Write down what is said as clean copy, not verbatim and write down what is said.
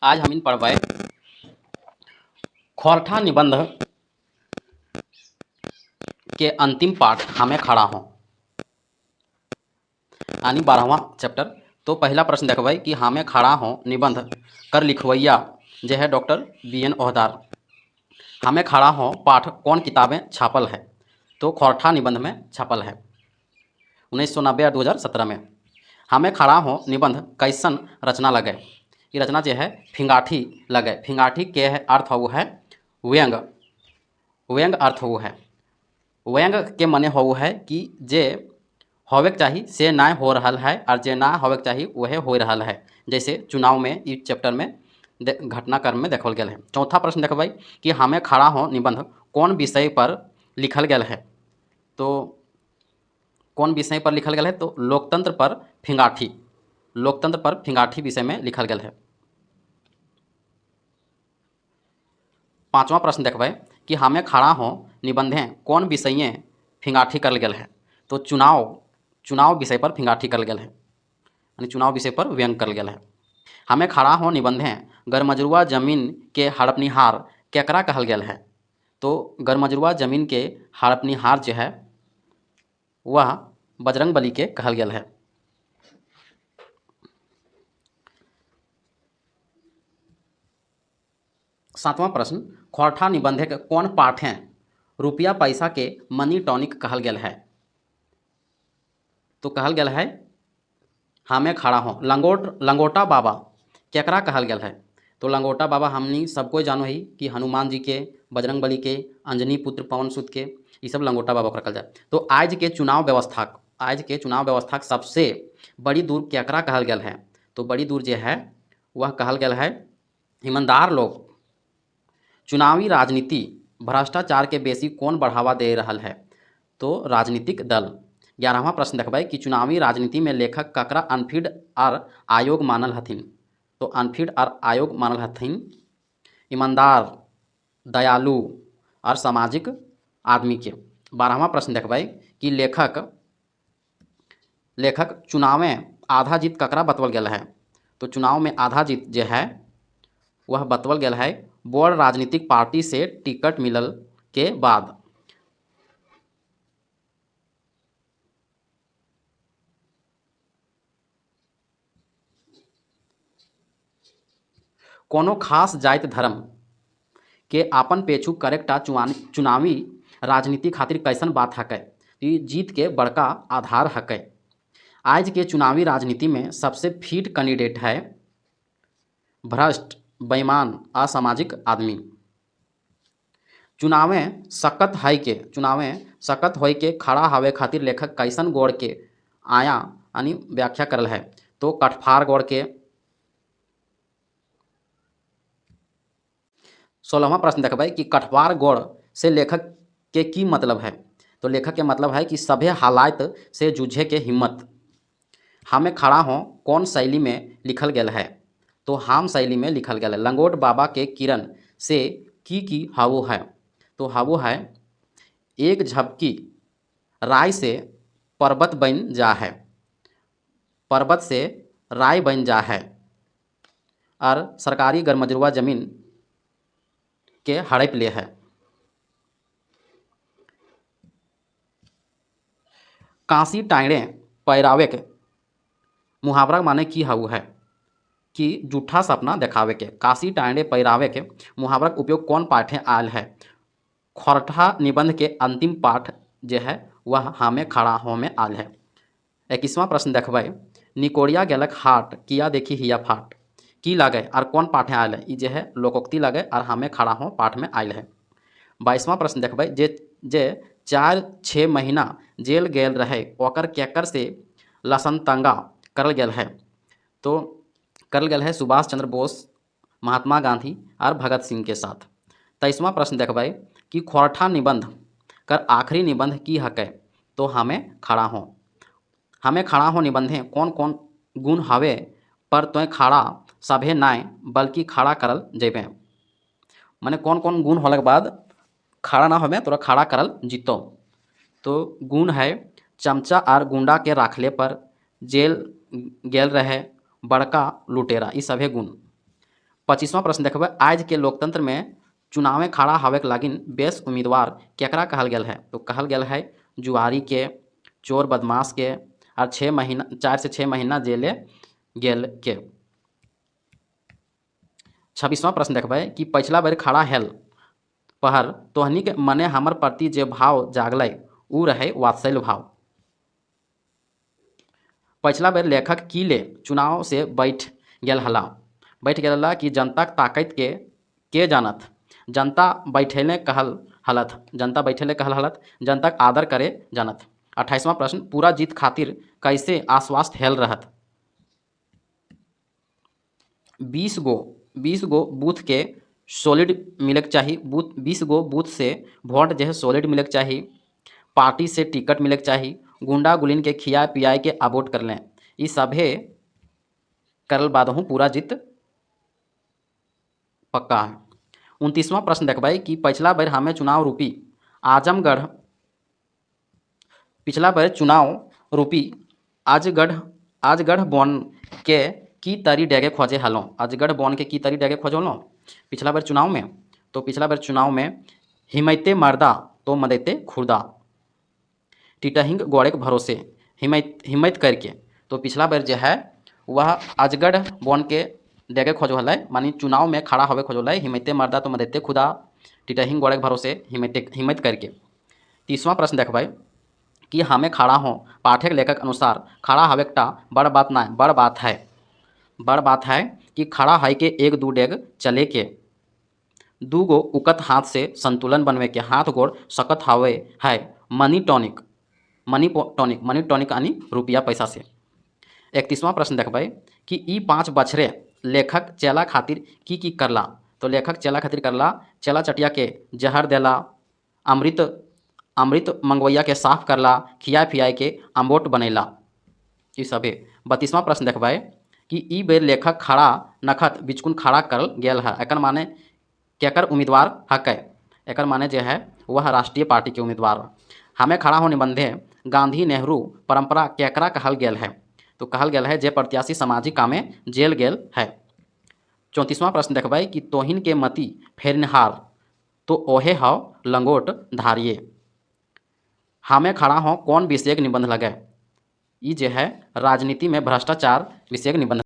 आज हम इन पढ़बै खोरठा निबंध के अंतिम पाठ हमें खड़ा हों यानी 12वां चैप्टर। तो पहला प्रश्न देखबै कि हमें खड़ा हों निबंध कर लिखवैया जे है डॉक्टर BN ओहदार। हमें खड़ा हों पाठ कौन किताबें छापल है? तो खोरठा निबंध में छापल है 1990 और 2017 में। हमें खड़ा हों निबंध कैसन रचना लगे? ये रचना जो है फिंगाठी लगे। फिंगाठी के अर्थ हो है व्यंग। व्यंग अर्थ हो है व्यंग के मने हो है कि जे होवेक चाहिए से ना हो रहल है और जे ना होवेक चाहिए वह हो रहल है। जैसे चुनाव में इस चैप्टर में घटनाक्रम में देखल गया है। चौथा प्रश्न देखबै कि हमें खड़ा हो निबंध कौन विषय पर लिखल गया है? तो कौन विषय पर लिखल गया है? तो लोकतंत्र पर फिंगाठी। लोकतंत्र पर फिंगाठी विषय में लिखल गया है। पांचवा प्रश्न देखबै कि हमें खड़ा हो निबंधें कौन विषय फिंगाठी करल गया है? तो चुनाव विषय पर फिंगाठी करल गया है यानी चुनाव विषय पर व्यंग करल गया है। हमें खड़ा हो निबंधें गरमजरुआ जमीन के हड़पनिहार केकरा कहल गया है? तो गरमजरुआ जमीन के हड़पनिहार जो है वह बजरंग बली के कहल गया है। सातवां प्रश्न खोरठा निबंध के कौन पाठ हैं रुपया पैसा के मनी टॉनिक कहल गया है? तो कहल गया है हमें खड़ा हो लंगोटा बाबा केकरा कहल गया है? तो लंगोटा बाबा हमनी सबको जानो ही कि हनुमान जी के, बजरंग बली के, अंजनी पुत्र पवन सुत के, ये सब लंगोटा बाबा कहल जाए। तो आज के चुनाव व्यवस्था सबसे बड़ी दूर केकरा कहल गया है? तो बड़ी दूर जो है वह कहल गया है ईमानदार लोग। चुनावी राजनीति भ्रष्टाचार के बेसी कौन बढ़ावा दे रहल है? तो राजनीतिक दल। 11वां प्रश्न देखबै कि चुनावी राजनीति में लेखक ककरा अनफिट और आयोग मानल हथिन? तो अनफिट और आयोग मानल हथिन ईमानदार, दयालु और सामाजिक आदमी के। 12वां प्रश्न देखबै कि लेखक चुनाव में आधा जीत ककरा बतवल गया है? तो चुनाव में आधा जीत जो है वह बतवल गया है बड़ राजनीतिक पार्टी से टिकट मिलल के बाद। कोनो खास जाति धर्म के आपन पेछू करेक्टा चुनावी राजनीति खातिर कैसन बात हकै? ये जीत के बड़का आधार हकै। आज के चुनावी राजनीति में सबसे फिट कैंडिडेट है भ्रष्ट, बेईमान, असामाजिक आदमी। चुनावें सकत होय के खड़ा होवे खातिर लेखक कैसन गोड़ के आया यानी व्याख्या करल है? तो कटफार गोड़ के। 16वां प्रश्न देखबै कि कटवार गोड़ से लेखक के की मतलब है? तो लेखक के मतलब है कि सभे हालात से जूझे के हिम्मत। हमें खड़ा हो कौन शैली में लिखल गया है? तो हाम शैली में लिखल गया है। लंगोट बाबा के किरण से की हावो है? तो हावो है एक झपकी राय से पर्वत बन जा है, पर्वत से राय बन जा है और सरकारी गरमजरुआ जमीन के हड़प ले है। काशी टाइणे पैरावे के मुहावरा माने की हाउ है कि जूठा सपना देखावे के। काशी टाइणे पैरावे के मुहावरा का उपयोग कौन पाठे आयल है? खोरठा निबंध के अंतिम पाठ जो है वह हमें खड़ा हो में आयल है। 21वां प्रश्न देखबै निकोड़िया गेलक हाट किया देखी हिया फाट की लगे और कौन पाठे आयल है? ये है लोकोक्ति लगे और हमें खड़ा हो पाठ में आयल है। 22वां प्रश्न देखबै जे 4-6 महीना जेल गेल रहे ओकर केकर से लसनतंगा करल गेल है? तो करल गेल है सुभाष चंद्र बोस, महात्मा गांधी और भगत सिंह के साथ। 23वां प्रश्न देखबै कि खोरठा निबंध कर आखिरी निबंध की हकै? तो हमें खड़ा हो निबंधे कौन कौन गुण हवे पर तोय खड़ा सभे नाय बल्कि खड़ा करल जेबे। माने कौन कौन गुण होने के बाद खड़ा ना होवे तोरा खड़ा करल जीतो। तो गुण है चमचा और गुंडा के राखले पर जेल गेल रहे बड़का लुटेरा, ये सभे गुण। 25वां प्रश्न देखबै, आज के लोकतंत्र में चुनाव में खड़ा होवे के लागिन बेस उम्मीदवार केकरा कहल गेल है? तो कहल गेल है जुआरी के, चोर बदमाश के और 6 महीना 4 से 6 महीना जेले गेल के। 26वां प्रश्न देखबै कि पिछला बेर खड़ा हेल पहर तोहनी के मने हमर प्रति जे भाव जागलै उ रहे वात्सल्य भाव। पिछला बेर लेखक की ले चुनाव से बैठ गेल हला कि जनता ताकत के जानत, जनता बैठेले कहल हलत, जनता के आदर करे जानत। 28वां प्रश्न, पूरा जीत खातिर कैसे आश्वस्त हेल रहत? 20 गो बूथ के सॉलिड मिलक चाहिए, 20 गो बूथ से वोट जो है सॉलिड मिलक चाहिए, पार्टी से टिकट मिलक चाहिए, गुंडा गुलिन के खिया पियाए के अबोट कर लें, ये सभे करल बाद हूँ पूरा जीत पक्का है। 29वां प्रश्न देखबै कि पिछला बेर हमें चुनाव रूपी आजगढ़ बन के की तरी डेगे खोजे हलों, अजगढ़ बन के की तरी डेगे खोजलों पिछला बेर चुनाव में। तो पिछला बेर चुनाव में हिमैते मर्दा तो मदैते खुर्दा, टिटहिंग गोड़े के भरोसे हिम्मत करके। तो पिछला बेर जो है वह अजगढ़ बन के डेगे खोजो हलै, मानी चुनाव में खड़ा होवे खोजो हलै, हिम्मते मर्दा तो मदैते खुदा, टिटहिंग गोड़े के भरोसे हिम्मत करके। 30वां प्रश्न देखबै कि हमें खड़ा हों पाठक लेखक अनुसार खड़ा होवे एकटा बड़ बात ना बड़ बात है कि खड़ा है के एक दू डेग चले के, दू गो उकत हाथ से संतुलन बनवे के, हाथ गोड़ सकत हावे है मनी टॉनिक यानी रुपया पैसा से। 31वां प्रश्न देखबै कि ई 5 बछरे लेखक चेला खातिर की करला? तो लेखक चेला खातिर करला चेला चटिया के जहर देला, अमृत मंगवैया के साफ करला, खिया पियाए के अम्बोट बनैला, ये सभे। 32वां प्रश्न देखबै कि ई बेर लेखक खड़ा नखत बिचकुन खड़ा करल गेल है, एकर माने केकर उम्मीदवार हकै? एकर माने जो है वह राष्ट्रीय पार्टी के उम्मीदवार। हमें खड़ा हो निबंधे गांधी नेहरू परंपरा केकरा कहल गेल है? तो कहल गेल है जे प्रत्याशी सामाजिक कामे जेल गेल है। 34वां प्रश्न देखबै कि तोहिन के मती फेरनहार तो ओहे हव लंगोट धारिये, हमें खड़ा हो कौन विषयक निबंध लगे? ये जो है राजनीति में भ्रष्टाचार विषयक निबंध